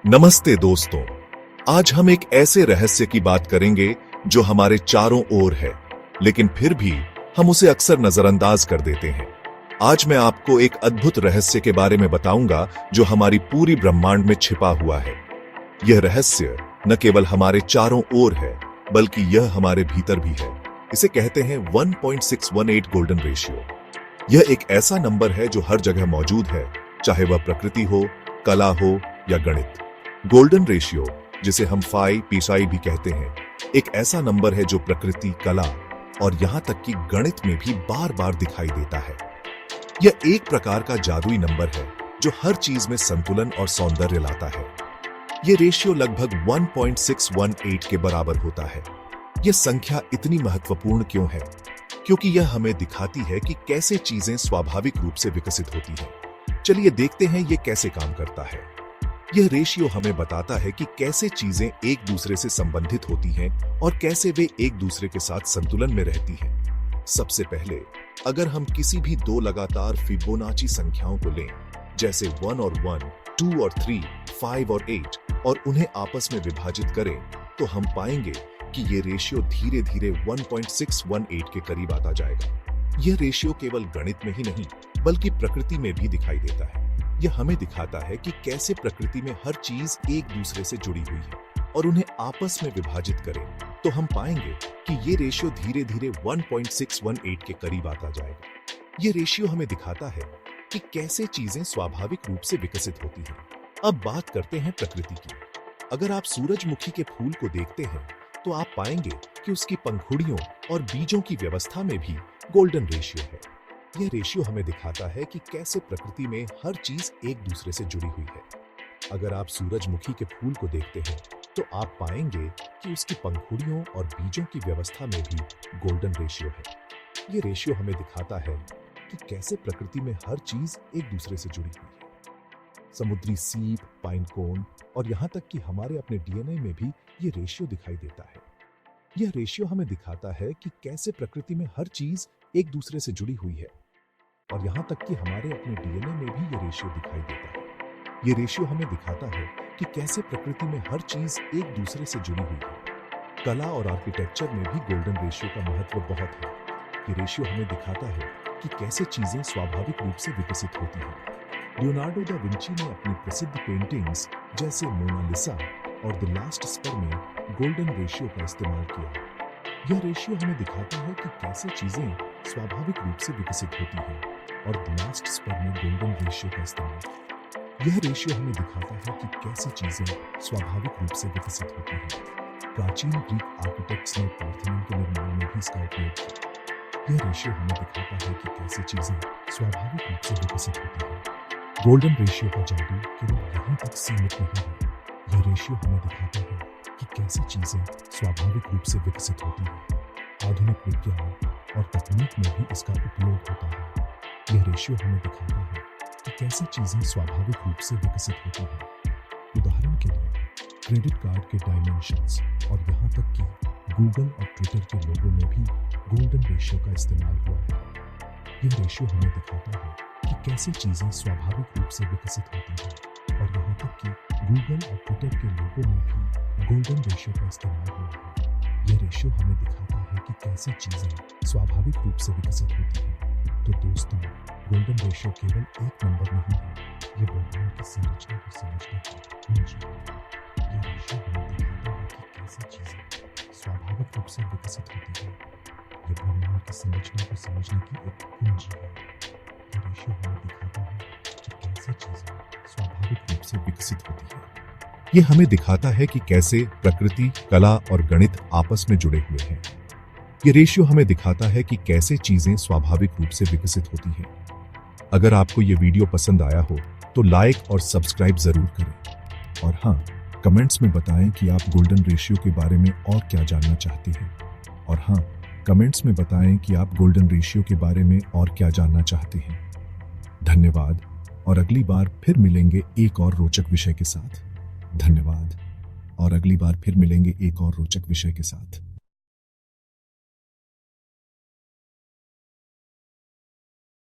नमस्ते दोस्तों, आज हम एक ऐसे रहस्य की बात करेंगे जो हमारे चारों ओर है, लेकिन फिर भी हम उसे अक्सर नजरअंदाज कर देते हैं। आज मैं आपको एक अद्भुत रहस्य के बारे में बताऊंगा जो हमारी पूरी ब्रह्मांड में छिपा हुआ है। यह रहस्य न केवल हमारे चारों ओर है, बल्कि यह हमारे भीतर भी है। इसे कहते हैं 1.618 गोल्डन रेशियो। यह एक ऐसा नंबर है जो हर जगह मौजूद है, चाहे वह प्रकृति हो, कला हो या गणित। गोल्डन रेशियो, जिसे हम फाई पीसाई भी कहते हैं, एक ऐसा नंबर है जो प्रकृति, कला और यहां तक कि गणित में भी बार बार दिखाई देता है। यह एक प्रकार का जादुई नंबर है जो हर चीज में संतुलन और सौंदर्य लाता है। यह रेशियो लगभग 1.618 के बराबर होता है। यह संख्या इतनी महत्वपूर्ण क्यों है? क्योंकि यह हमें दिखाती है कि कैसे चीजें स्वाभाविक रूप से विकसित होती हैं। चलिए देखते हैं यह कैसे काम करता है। यह रेशियो हमें बताता है कि कैसे चीजें एक दूसरे से संबंधित होती हैं और कैसे वे एक दूसरे के साथ संतुलन में रहती हैं। सबसे पहले, अगर हम किसी भी दो लगातार फिबोनाची संख्याओं को लें, जैसे 1 और 1, 2 और 3, 5 और 8, और उन्हें आपस में विभाजित करें, तो हम पाएंगे कि ये रेशियो धीरे धीरे 1.618 के करीब आता जाएगा। यह रेशियो केवल गणित में ही नहीं, बल्कि प्रकृति में भी दिखाई देता है। यह हमें दिखाता है कि कैसे प्रकृति में हर चीज एक दूसरे से जुड़ी हुई है, और उन्हें आपस में विभाजित करें तो हम पाएंगे कि ये रेशियो धीरे धीरे 1.618 के करीब आता जाएगा। ये रेशियो हमें दिखाता है कि कैसे चीजें स्वाभाविक रूप से विकसित होती हैं। अब बात करते हैं प्रकृति की। अगर आप सूरजमुखी के फूल को देखते हैं तो आप पाएंगे कि उसकी पंखुड़ियों और बीजों की व्यवस्था में भी गोल्डन रेशियो है। यह रेशियो हमें दिखाता है कि कैसे प्रकृति में हर चीज एक दूसरे से जुड़ी हुई है। अगर आप सूरजमुखी के फूल को देखते हैं तो आप पाएंगे कि उसकी पंखुड़ियों और बीजों की व्यवस्था में भी गोल्डन रेशियो है। यह रेशियो हमें दिखाता है कि कैसे प्रकृति में हर चीज एक दूसरे से जुड़ी हुई है। समुद्री सीप, पाइन कोन और यहाँ तक कि हमारे अपने डीएनए में भी ये रेशियो दिखाई देता है। यह रेशियो हमें दिखाता है कि कैसे प्रकृति में हर चीज एक दूसरे से जुड़ी हुई है, और यहाँ तक कि हमारे अपने डीएनए में भी ये रेशियो दिखाई देता है। ये रेशियो हमें दिखाता है कि कैसे प्रकृति में हर चीज एक दूसरे से जुड़ी हुई है। कला और आर्किटेक्चर में भी गोल्डन रेशियो का महत्व बहुत है। ये रेशियो हमें दिखाता है कि कैसे चीजें स्वाभाविक रूप से विकसित होती हैं। लियोनार्डो दा विंची ने अपनी प्रसिद्ध पेंटिंग्स जैसे मोनालिसा और द लास्ट सपर में गोल्डन रेशियो का इस्तेमाल किया। यह रेशियो हमें दिखाता है कि कैसे चीजें स्वाभाविक रूप से विकसित होती हैं, और द लास्ट सपर में गोल्डन रेशियो का इस्तेमाल। यह रेशियो हमें दिखाता है कि कैसे चीजें स्वाभाविक रूप से विकसित होती हैं। प्राचीन ग्रीक आर्किटेक्ट्स ने पार्थेनॉन के निर्माण में भी इसका उपयोग किया। यह रेशियो हमें दिखाता है कि कैसे चीजें स्वाभाविक रूप से विकसित होती हैं। गोल्डन रेशियो का जादू केवल यहीं तक सीमित नहीं है। यह रेशियो हमें दिखाता है कि कैसे चीजें स्वाभाविक रूप से विकसित होती हैं। आधुनिक विज्ञान और तकनीक में भी इसका उपयोग होता है। यह रेशियो हमें दिखाता है कि कैसे चीजें स्वाभाविक रूप से विकसित होती हैं। उदाहरण के लिए, क्रेडिट कार्ड के डायमेंशंस और यहाँ तक कि गूगल और ट्विटर के लोगों में भी गोल्डन रेशियो का इस्तेमाल हुआ है। यह रेशियो हमें दिखाता है कि कैसे चीजें स्वाभाविक रूप से विकसित होती हैं, और यहाँ तक कि गूगल और ट्विटर के लोगों में भी गोल्डन रेशियो का इस्तेमाल हुआ है। यह रेशियो हमें दिखाता है कि कैसे चीजें स्वाभाविक रूप से विकसित होती हैं। तो दोस्तों, गोल्डन रेशियो केवल एक नंबर नहीं है, ये ब्रह्मांड की संरचना को समझने की कुंजी है। यह रेशियो हमें दिखाता है कि कैसे चीजें स्वाभाविक रूप से विकसित होती हैं। ये ब्रह्मांड की संरचना को समझने की एक कुंजी है। यह रेशियो हमें दिखाता है कि कैसे चीजें स्वाभाविक रूप से विकसित होती हैं। यह हमें दिखाता है कि कैसे प्रकृति, कला और गणित आपस में जुड़े हुए हैं। ये रेशियो हमें दिखाता है कि कैसे चीजें स्वाभाविक रूप से विकसित होती हैं। अगर आपको ये वीडियो पसंद आया हो तो लाइक और सब्सक्राइब जरूर करें, और हाँ, कमेंट्स में बताएं कि आप गोल्डन रेशियो के बारे में और क्या जानना चाहते हैं। और हाँ, कमेंट्स में बताएं कि आप गोल्डन रेशियो के बारे में और क्या जानना चाहते हैं। धन्यवाद, और अगली बार फिर मिलेंगे एक और रोचक विषय के साथ। धन्यवाद, और अगली बार फिर मिलेंगे एक और रोचक विषय के साथ।